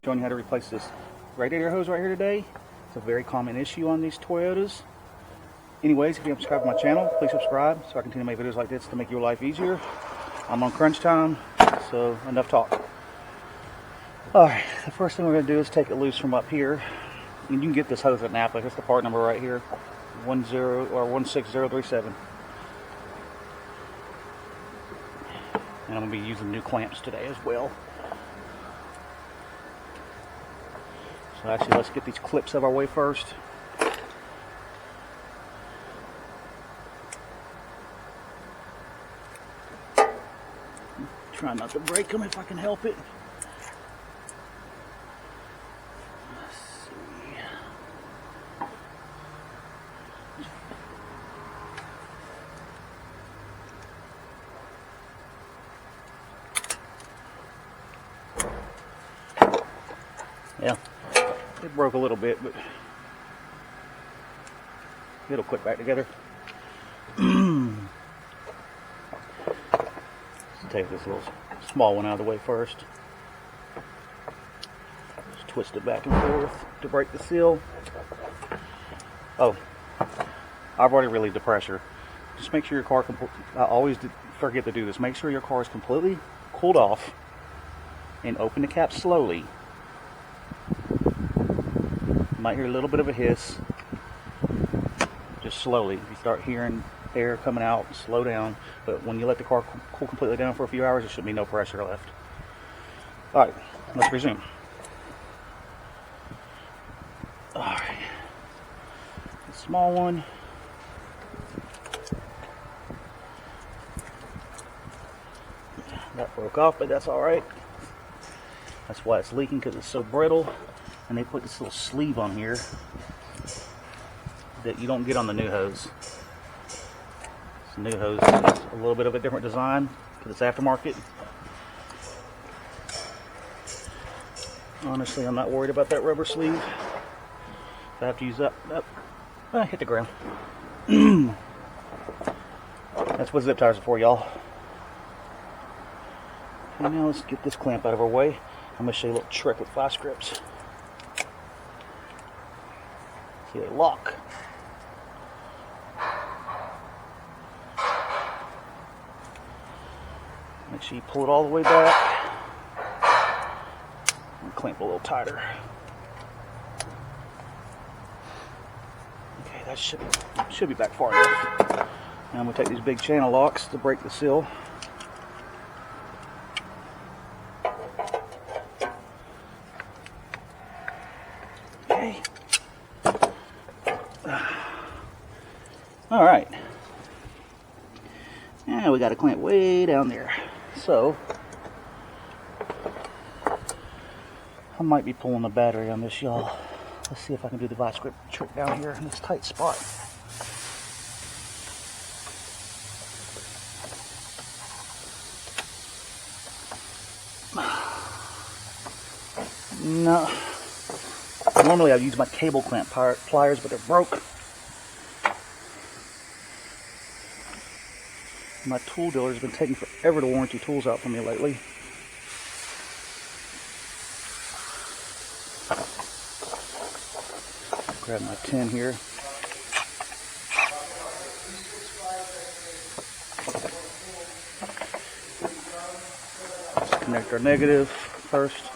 Showing you how to replace this radiator hose right here today. It's a very common issue on these Toyotas. Anyways, if you haven't subscribed to my channel, please subscribe so I continue to make videos like this to make your life easier. I'm on crunch time, so enough talk. Alright, the first thing we're going to do is take it loose from up here. And you can get this hose at Napa. That's the part number right here, 16037. And I'm going to be using new clamps today as well. So actually, let's get these clips out of our way first. Try not to break them if I can help it. Let's see. Yeah, it broke a little bit, but it'll click back together. Take this little small one out of the way first. Just twist it back and forth to break the seal. Oh, I've already relieved the pressure. Just make sure your car, I always forget to do this, make sure your car is completely cooled off and open the cap slowly. You might hear a little bit of a hiss. Just slowly. If you start hearing air coming out, slow down. But when you let the car cool completely down for a few hours, there should be no pressure left. Alright, let's resume. Alright, the small one. That broke off, but that's alright. That's why it's leaking, because it's so brittle. And they put this little sleeve on here that you don't get on the new hose. The new hose is a little bit of a different design because it's aftermarket. Honestly, I'm not worried about that rubber sleeve. If I have to use that, hit the ground. That's what zip ties are for, y'all. Okay, now let's get this clamp out of our way. I'm going to show you a little trick with vice grips. See, they lock. Make sure you pull it all the way back and clamp a little tighter. Okay, that should be back far enough. Now I'm going to take these big channel locks to break the seal. Okay. All right. Now we got a clamp way down there. So, I might be pulling the battery on this, y'all. Let's see if I can do the vice grip trick down here in this tight spot. No. Normally I'd use my cable clamp pliers, but they're broke. My tool dealer's been taking forever to warranty tools out for me lately. Grab my tin here. Let's connect our negative first.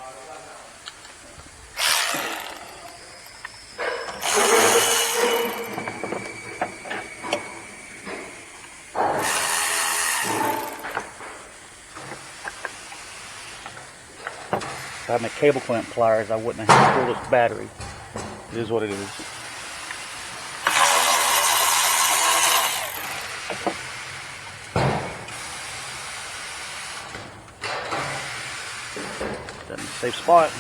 If I had my cable clamp pliers, I wouldn't have to pull this battery. It is what it is. That's a safe spot.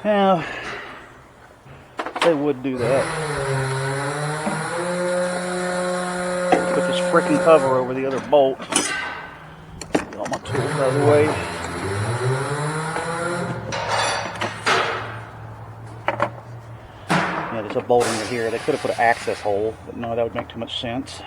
Now, they would do that. Put this freaking cover over the other bolt. Get all my tools out of the way. Yeah, there's a bolt under here. They could have put an access hole, but no, that would make too much sense.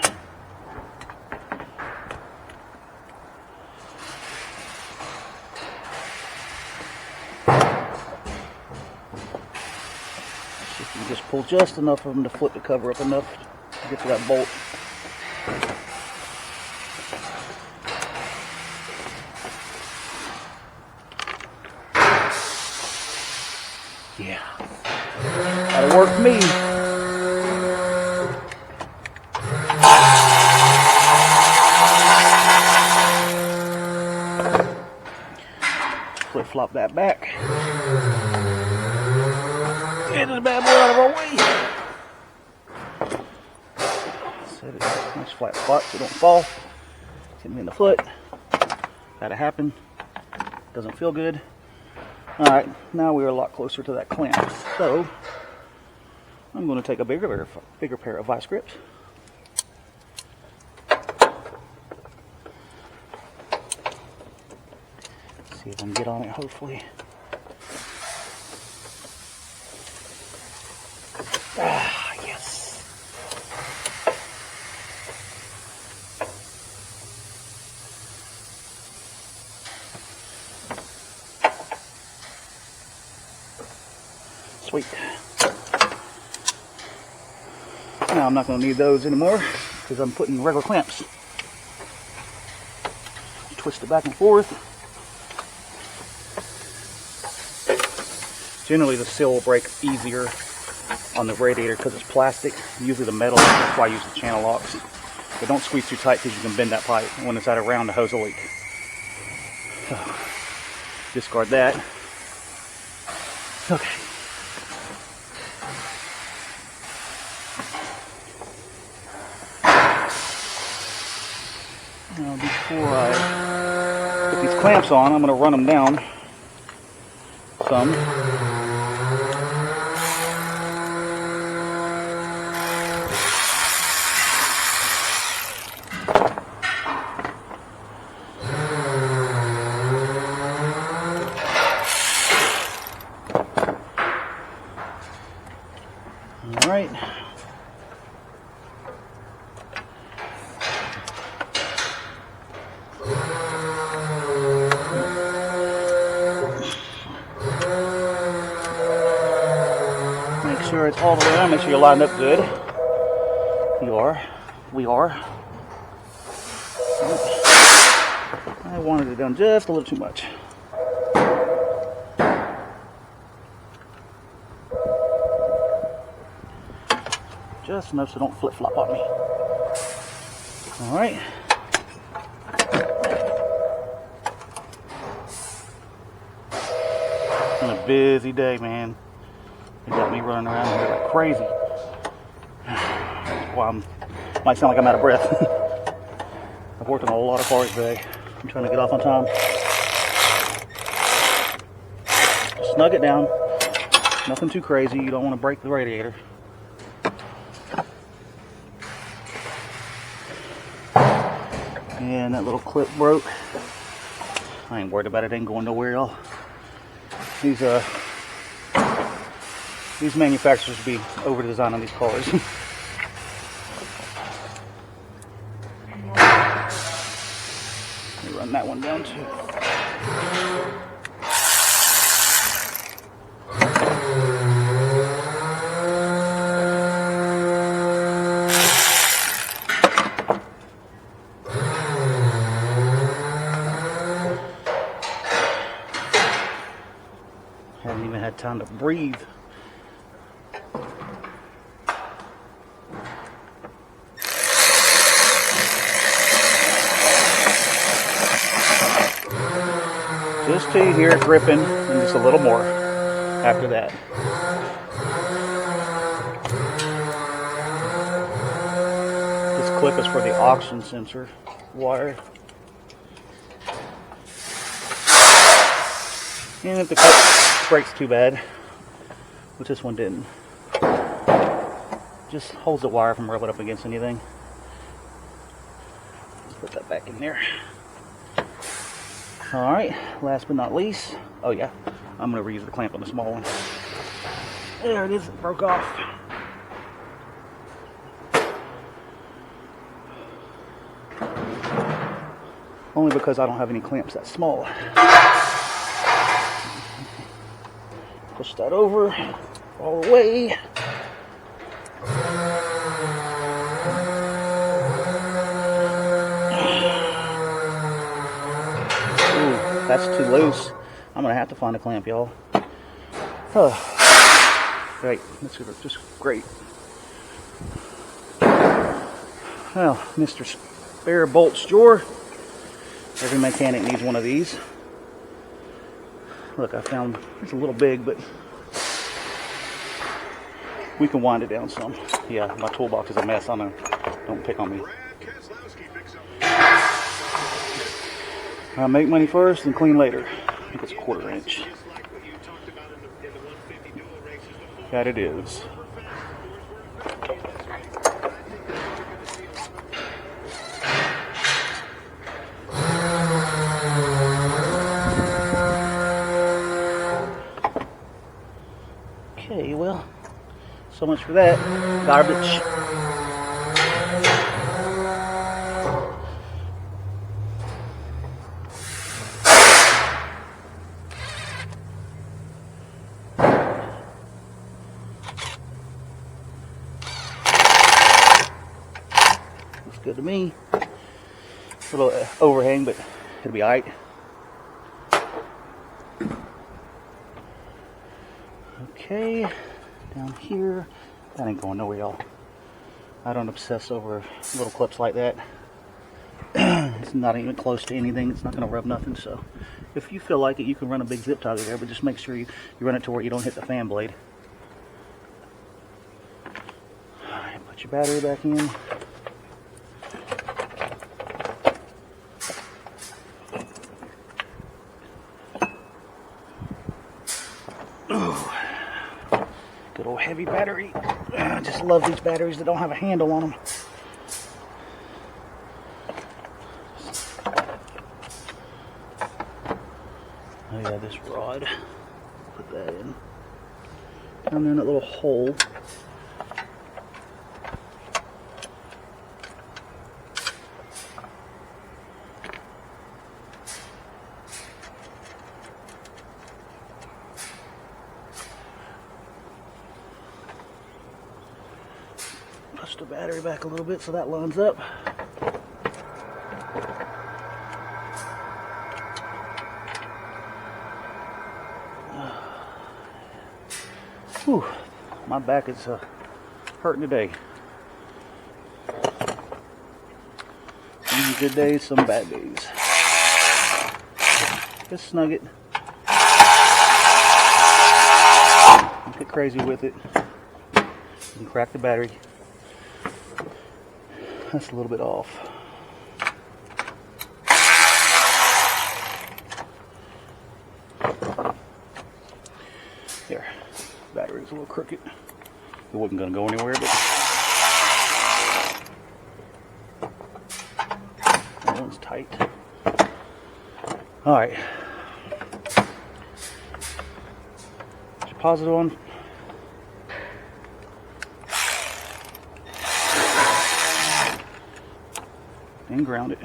Pull just enough of them to flip the cover up enough to get to that bolt. Yeah, that'll work for me. Flip flop that back. Get this bad boy out of our way. Set it in a nice flat spot so it don't fall. Hit me in the foot. That'll happen. Doesn't feel good. Alright, now we're a lot closer to that clamp. So, I'm going to take a bigger pair of vice grips. See if I can get on it, hopefully. Ah, yes. Sweet. Now I'm not going to need those anymore because I'm putting regular clamps. Twist it back and forth. Generally the seal will break easier on the radiator because it's plastic. Usually the metal, that's why I use the channel locks. But don't squeeze too tight because you can bend that pipe. When it's out around, the hose will leak. So, discard that. Okay. Now before I put these clamps on, I'm going to run them down some. All right. Make sure it's all the way around. Make sure you're lined up good. You are. We are. I wanted it done just a little too much. Just enough so don't flip-flop on me. All right. It's been a busy day, man. It got me running around here like crazy. That's why might sound like I'm out of breath. I've worked on a lot of cars today. I'm trying to get off on time. Snug it down. Nothing too crazy. You don't want to break the radiator. And that little clip broke. I ain't worried about it. It ain't going nowhere, y'all. These manufacturers be over design on these cars. Let me run that one down too. Haven't even had time to breathe. Just till you hear it gripping, and just a little more after that. This clip is for the oxygen sensor wire. And if the clip breaks too bad, which this one didn't, just holds the wire from rubbing up against anything. Let's put that back in there. Alright, last but not least, oh yeah, I'm going to reuse the clamp on the small one. There it is, it broke off. Only because I don't have any clamps that small. Push that over all the way. that's too loose. I'm gonna have to find a clamp, y'all. Oh, great, this is just great. Well, Mr. Spare Bolts Drawer. Every mechanic needs one of these. Look, I found it's a little big, but we can wind it down some. Yeah, my toolbox is a mess. I know. Don't pick on me. I make money first and clean later. I think it's a 1/4 inch. That it is. Okay, well, so much for that garbage. Looks good to me. A little overhang, but it'll be alright. Okay, down here, that ain't going nowhere, y'all. I don't obsess over little clips like that. It's not even close to anything. It's not going to rub nothing. So if you feel like it, you can run a big zip tie there, but just make sure you run it to where you don't hit the fan blade. Alright, put your battery back in. Good old heavy battery. I just love these batteries that don't have a handle on them. Oh yeah, this rod. Put that in. Down there in that little hole. Push the battery back a little bit so that lines up. Whew, my back is hurting today. Some good days, some bad days. Just snug it. Don't get crazy with it. You can crack the battery. That's a little bit off. There. Battery's a little crooked. It wasn't going to go anywhere, but that one's tight. Alright. Put your positive on. And ground it.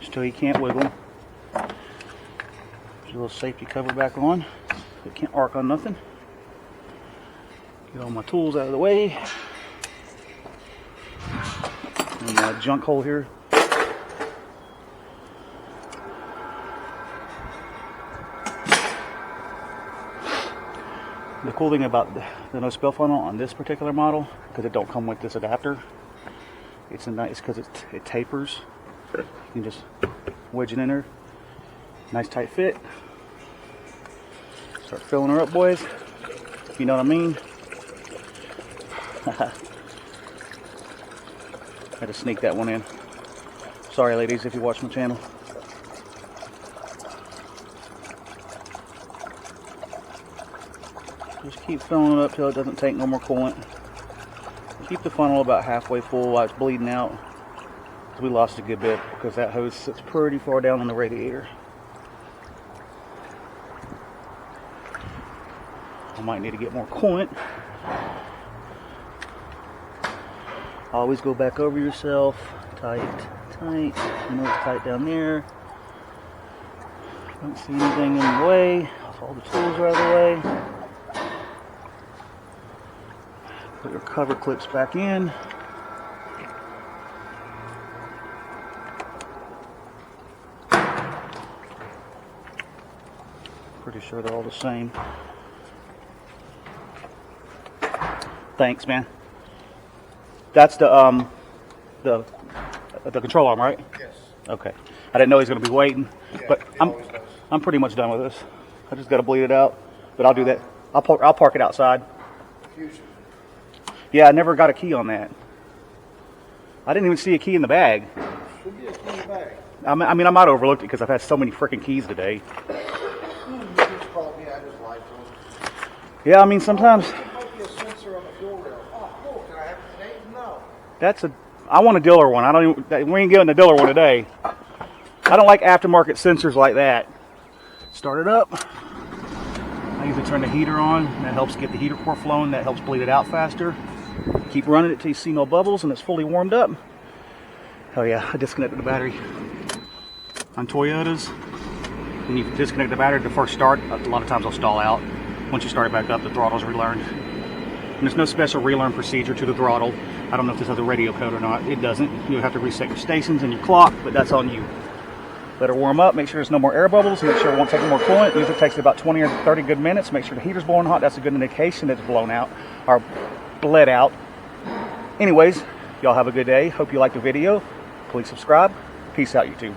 Just till you can't wiggle. Put your little safety cover back on. It can't arc on nothing. Get all my tools out of the way. And my junk hole here. The cool thing about the no spill funnel on this particular model, because it don't come with this adapter, it's a nice because it tapers. You can just wedge it in there. Nice tight fit. Start filling her up, boys. You know what I mean? Had to sneak that one in. Sorry, ladies, if you watch my channel. Just keep filling it up till it doesn't take no more coolant. Keep the funnel about halfway full while it's bleeding out. We lost a good bit because that hose sits pretty far down on the radiator. I might need to get more coolant. Always go back over yourself. Tight, tight. You know it's tight down there. Don't see anything in the way. All the tools are out of the way. Put your cover clips back in. pretty sure they're all the same. Thanks, man. That's the control arm, right? Yes. Okay. I didn't know he was going to be waiting, Yeah, but he always does. I'm pretty much done with this. I just got to bleed it out, but I'll do that. I'll park it outside. Fusion. Yeah, I never got a key on that. I didn't even see a key in the bag. Should be a key in the bag. I mean, I might have overlooked it because I've had so many freaking keys today. You just called me. I just lied to him. Yeah, I mean, sometimes There might be a sensor on the fuel rail. Oh, cool. Can I have it today? No. I want a dealer one. I don't even, we ain't getting a dealer one today. I don't like aftermarket sensors like that. Start it up. I usually turn the heater on. That helps get the heater core flowing. That helps bleed it out faster. Keep running it till you see no bubbles and it's fully warmed up. Oh yeah, I disconnected the battery. On Toyotas, when you disconnect the battery to first start, a lot of times I'll stall out. Once you start it back up, the throttle's relearned. And there's no special relearn procedure to the throttle. I don't know if this has a radio code or not. It doesn't. You'll have to reset your stations and your clock, but that's on you. Let her warm up. Make sure there's no more air bubbles. Make sure it won't take any more coolant. Usually takes about 20 or 30 good minutes. Make sure the heater's blowing hot. That's a good indication that it's blown out or bled out. Anyways, y'all have a good day. Hope you liked the video. Please subscribe. Peace out, YouTube.